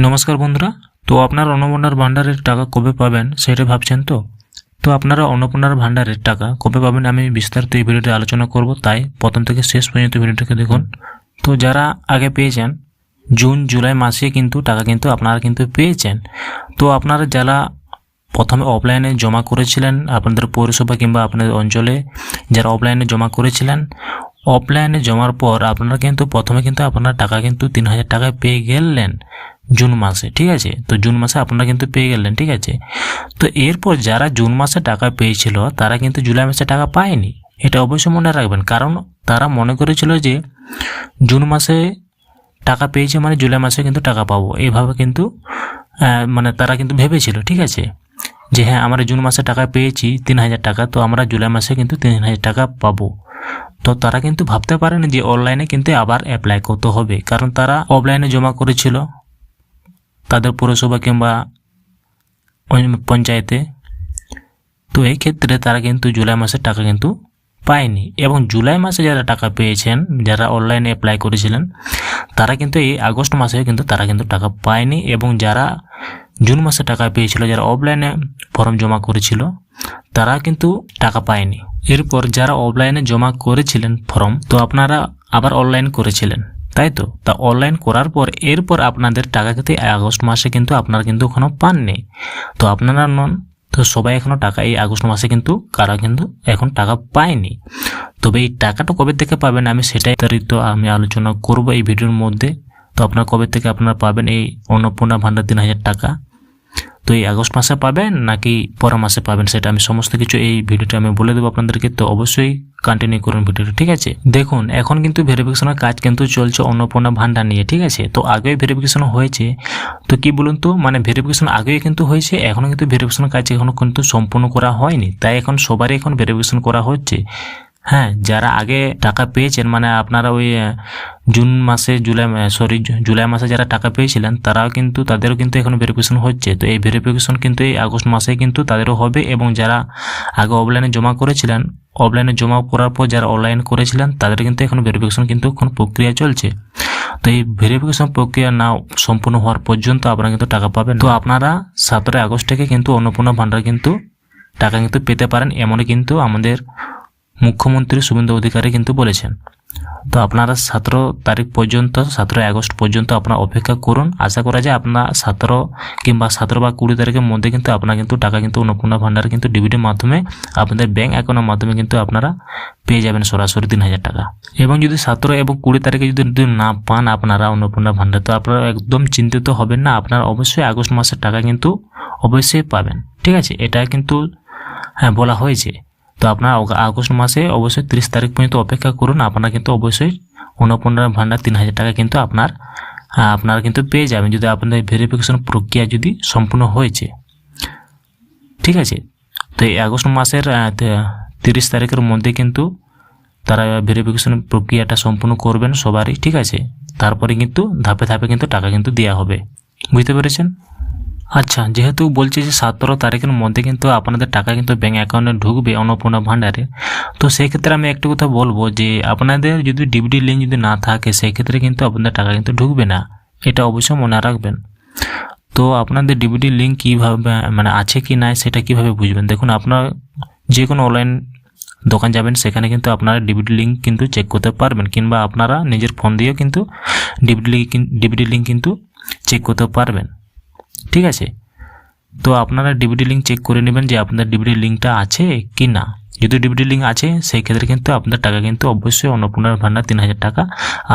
নমস্কার বন্ধুরা। তো আপনারা অন্নপূর্ণার ভান্ডারের টাকা কবে পাবেন সেটা ভাবছেন। তো আপনারা অন্নপূর্ণার ভান্ডারের টাকা কবে পাবেন আমি বিস্তারিত এই ভিডিওতে আলোচনা করব, তাই প্রথম থেকে শেষ পর্যন্ত ভিডিওটাকে দেখুন। তো যারা আগে পেয়েছেন জুন জুলাই মাসে কিন্তু টাকা কিন্তু আপনারা কিন্তু পেয়েছেন। তো আপনারা যারা প্রথমে অফলাইনে জমা করেছিলেন আপনাদের পৌরসভা কিংবা আপনাদের অঞ্চলে যারা অফলাইনে জমা করেছিলেন, অফলাইনে জমার পর আপনারা কিন্তু প্রথমে কিন্তু আপনার টাকা কিন্তু 3000 টাকা পেয়ে গেলেন জুন মাসে, ঠিক আছে। তো জুন মাসে আপনারা কিন্তু পেয়ে গেলেন, ঠিক আছে। তো এরপর যারা জুন মাসে টাকা পেয়েছিল তারা কিন্তু জুলাই মাসে টাকা পায়নি, এটা অবশ্যই মনে রাখবেন। কারণ তারা মনে করেছিল যে জুন মাসে টাকা পেয়েছে মানে জুলাই মাসে কিন্তু টাকা পাবো, এইভাবে কিন্তু মানে তারা কিন্তু ভেবেছিল, ঠিক আছে, যে হ্যাঁ আমরা জুন মাসে টাকা পেয়েছি 3000 টাকা, তো আমরা জুলাই মাসে কিন্তু 3000 টাকা পাবো। তো তারা কিন্তু ভাবতে পারেনি যে অনলাইনে কিন্তু আবার অ্যাপ্লাই করতে হবে, কারণ তারা অফলাইনে জমা করেছিল তাদের পৌরসভা কিংবা পঞ্চায়েতে। তো এই ক্ষেত্রে তারা কিন্তু জুলাই মাসের টাকা কিন্তু পায়নি, এবং জুলাই মাসে যারা টাকা পেয়েছেন যারা অনলাইনে অ্যাপ্লাই করেছিলেন তারা কিন্তু এই আগস্ট মাসে কিন্তু তারা কিন্তু টাকা পায়নি, এবং যারা জুন মাসে টাকা পেয়েছিল যারা অফলাইনে ফর্ম জমা করেছিল তারা কিন্তু টাকা পায়নি। এরপর যারা অফলাইনে জমা করেছিলেন ফর্ম, তো আপনারা আবার অনলাইন করেছিলেন, তাই তো। তা অনলাইন করার পর এরপর আপনাদের টাকা কিন্তু আগস্ট মাসে কিন্তু আপনারা কিন্তু এখনো পাননি। তো আপনারা নন, তো সবাই এখনো টাকা এই আগস্ট মাসে কিন্তু কারা কিন্তু এখন টাকা পায়নি। তবে এই টাকাটা কবে থেকে পাবেন আমি সেটাই বিস্তারিত আমি আলোচনা করব এই ভিডিওর মধ্যে। তো আপনারা কবে থেকে আপনারা পাবেন এই অন্নপূর্ণা ভান্ডার 3000 টাকা, তো এই আগস্ট মাসে পাবেন নাকি পরের মাসে পাবেন সেটা আমি সমস্ত কিছু এই ভিডিওতে আমি বলে দেবো আপনাদেরকে। তো অবশ্যই কন্টিনিউ করুন ভিডিওটা, ঠিক আছে। দেখুন এখন কিন্তু ভেরিফিকেশনের কাজ কিন্তু চলছে অন্নপূর্ণা ভান্ডার নিয়ে, ঠিক আছে। তো আগেই ভেরিফিকেশন হয়েছে, তো কি বলুন তো, মানে ভেরিফিকেশন আগেই কিন্তু হয়েছে, এখনো কিন্তু ভেরিফিকেশনের কাজ এখনো কিন্তু সম্পূর্ণ করা হয়নি, তাই এখন সবারই এখন ভেরিফিকেশন করা হচ্ছে। হ্যাঁ, যারা আগে টাকা পেয়েছেন মানে আপনারা ওই জুলাই মাসে যারা টাকা পেয়েছিলেন তারাও কিন্তু তাদেরও কিন্তু এখন ভেরিফিকেশন হচ্ছে। তো এই ভেরিফিকেশন কিন্তু এই আগস্ট মাসে কিন্তু তাদেরও হবে, এবং যারা আগে অফলাইনে জমা করেছিলেন অফলাইনে জমা করার পর যারা অনলাইন করেছিলেন তাদের কিন্তু এখন ভেরিফিকেশন কিন্তু এখন প্রক্রিয়া চলছে। তো এই ভেরিফিকেশন প্রক্রিয়া না সম্পূর্ণ হওয়ার পর্যন্ত আপনারা কিন্তু টাকা পাবেন। তো আপনারা 17 আগস্ট থেকে কিন্তু অন্নপূর্ণা ভান্ডার কিন্তু টাকা কিন্তু পেতে পারেন, এমনই কিন্তু আমাদের মুখ্যমন্ত্রী শুভেন্দু অধিকারী কিন্তু বলেছেন। তো আপনারা 17 তারিখ পর্যন্ত 17 আগস্ট পর্যন্ত আপনারা অপেক্ষা করুন। আশা করা যায় আপনারা 17 কিংবা 17 বা 20 তারিখের মধ্যে কিন্তু আপনারা কিন্তু টাকা কিন্তু অন্নপূর্ণা ভান্ডারে কিন্তু ডিবিটির মাধ্যমে আপনাদের ব্যাঙ্ক অ্যাকাউন্টের মাধ্যমে কিন্তু আপনারা পেয়ে যাবেন সরাসরি 3000 টাকা। এবং যদি 17 এবং 20 তারিখে যদি না পান আপনারা অন্নপূর্ণা ভান্ডার, তো আপনারা একদম চিন্তিত হবেন না, আপনারা অবশ্যই আগস্ট মাসের টাকা কিন্তু অবশ্যই পাবেন, ঠিক আছে। এটা কিন্তু হ্যাঁ বলা হয়েছে। তো আপনারা আগস্ট মাসে অবশ্যই 30 তারিখ পর্যন্ত অপেক্ষা করুন, আপনারা কিন্তু অবশ্যই অন্নপূর্ণা ভান্ডার 3000 টাকা কিন্তু আপনারা কিন্তু পেয়ে যাবেন যদি আপনাদের ভেরিফিকেশন প্রক্রিয়া যদি সম্পূর্ণ হয়েছে, ঠিক আছে। তো এই আগস্ট মাসের 30 তারিখের মধ্যে কিন্তু তারা ভেরিফিকেশন প্রক্রিয়াটা সম্পূর্ণ করবেন সবারই, ঠিক আছে। তারপরে কিন্তু ধাপে ধাপে কিন্তু টাকা কিন্তু দেওয়া হবে, বুঝতে পেরেছেন। আচ্ছা, যেহেতু বলছি যে 17 তারিখের মধ্যে কিন্তু আপনাদের টাকা কিন্তু ব্যাঙ্ক অ্যাকাউন্টে ঢুকবে অন্নপূর্ণা ভান্ডারে, তো সেই ক্ষেত্রে আমি একটু কথা বলবো যে আপনাদের যদি ডিবিটি লিঙ্ক যদি না থাকে সেই ক্ষেত্রে কিন্তু আপনাদের টাকা কিন্তু ঢুকবে না, এটা অবশ্যই মনে রাখবেন। তো আপনাদের ডিবিটি লিঙ্ক কীভাবে মানে আছে কি নাই সেটা কিভাবে বুঝবেন, দেখুন আপনারা যে কোনো অনলাইন দোকান যাবেন সেখানে কিন্তু আপনারা ডিবিটি লিঙ্ক কিন্তু চেক করতে পারবেন, কিংবা আপনারা নিজের ফোন দিয়েও কিন্তু ডিবিটি লিঙ্ক কিন্তু চেক করতে পারবেন, ঠিক আছে। তো আপনারা ডিবিটি লিঙ্ক চেক করে নেবেন যে আপনাদের ডিবিটি লিঙ্কটা আছে কি না। যদি ডিবিটি লিঙ্ক আছে সেই ক্ষেত্রে কিন্তু আপনাদের টাকা কিন্তু অবশ্যই অন্নপূর্ণা ভান্ডার 3000 টাকা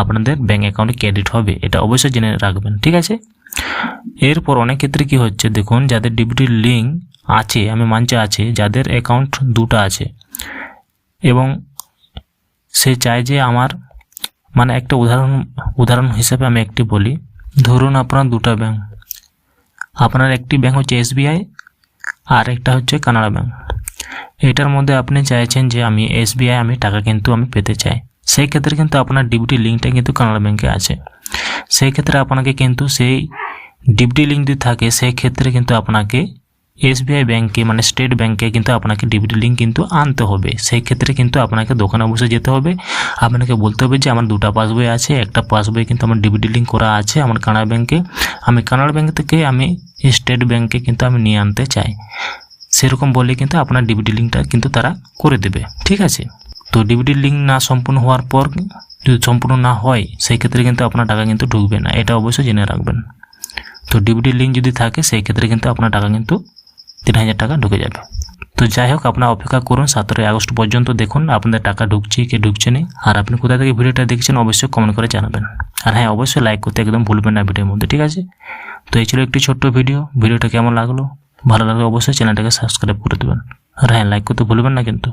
আপনাদের ব্যাঙ্ক অ্যাকাউন্টে ক্রেডিট হবে, এটা অবশ্যই জেনে রাখবেন, ঠিক আছে। এরপর অনেক ক্ষেত্রে কি হচ্ছে দেখুন, যাদের ডিবিটি লিঙ্ক আছে আমি মানছি আছে, যাদের অ্যাকাউন্ট দুটো আছে এবং সে চায় যে আমার মানে একটা উদাহরণ হিসেবে আমি একটি বলি, ধরুন আপনার দুটো ব্যাঙ্ক, আপনার একটি ব্যাঙ্ক হচ্ছে SBI আর একটা হচ্ছে কানাড়া ব্যাঙ্ক। এটার মধ্যে আপনি চাইছেন যে আমি SBI আমি টাকা কিন্তু আমি পেতে চাই, সেই ক্ষেত্রে কিন্তু আপনার ডিবিটি লিঙ্কটা কিন্তু কানাড়া ব্যাঙ্কে আছে। সেই ক্ষেত্রে আপনাকে কিন্তু সেই ডিবিটি লিঙ্ক যদি থাকে সেই ক্ষেত্রে কিন্তু আপনাকে এসবিআই ব্যাংকে মানে স্টেট ব্যাংকে কিন্তু আপনাকে ডিবিটি লিঙ্ক কিন্তু আনতে হবে। সেই ক্ষেত্রে কিন্তু আপনাকে দোকানে বসে যেতে হবে, আপনাকে বলতে হবে যে আমার দুটো পাসবই আছে, একটা পাসবই কিন্তু আমার ডিবিটি লিঙ্ক করা আছে আমার কানাড়া ব্যাংকে, আমি কানাড়া ব্যাংক থেকে আমি স্টেট ব্যাংকে কিন্তু আমি নিয়ে আনতে চাই, সেরকম বলে কিন্তু আপনার ডিবিটি লিঙ্কটা কিন্তু তারা করে দেবে। ঠিক আছে, তো ডিবিটি লিঙ্ক না সম্পূর্ণ হওয়ার পর যদি সম্পূর্ণ না হয় সেই ক্ষেত্রে কিন্তু আপনার টাকা কিন্তু ঢুকবে না, এটা অবশ্যই জেনে রাখবেন। তো ডিবিটি লিঙ্ক যদি থাকে সেই ক্ষেত্রে কিন্তু আপনার টাকা কিন্তু 3000 টাকা ঢুকে যাবে। তো যাই হোক, আপনারা অপেক্ষা করুন 17 আগস্ট পর্যন্ত, দেখুন আপনাদের টাকা ঢুকছে কি ঢুকছে না। আর আপনি কোথা থেকে ভিডিওটা দেখছেন অবশ্যই কমেন্ট করে জানাবেন। আর হ্যাঁ, অবশ্যই লাইক করতে একদম ভুলবেন না ভিডিওর মধ্যে। ঠিক আছে, তো এই ছিল একটি ছোট্ট ভিডিওটা কেমন লাগলো, ভালো লাগলে অবশ্যই চ্যানেলটাকে সাবস্ক্রাইব করে দেবেন। আর হ্যাঁ, লাইক করতে ভুলবেন না কিন্তু।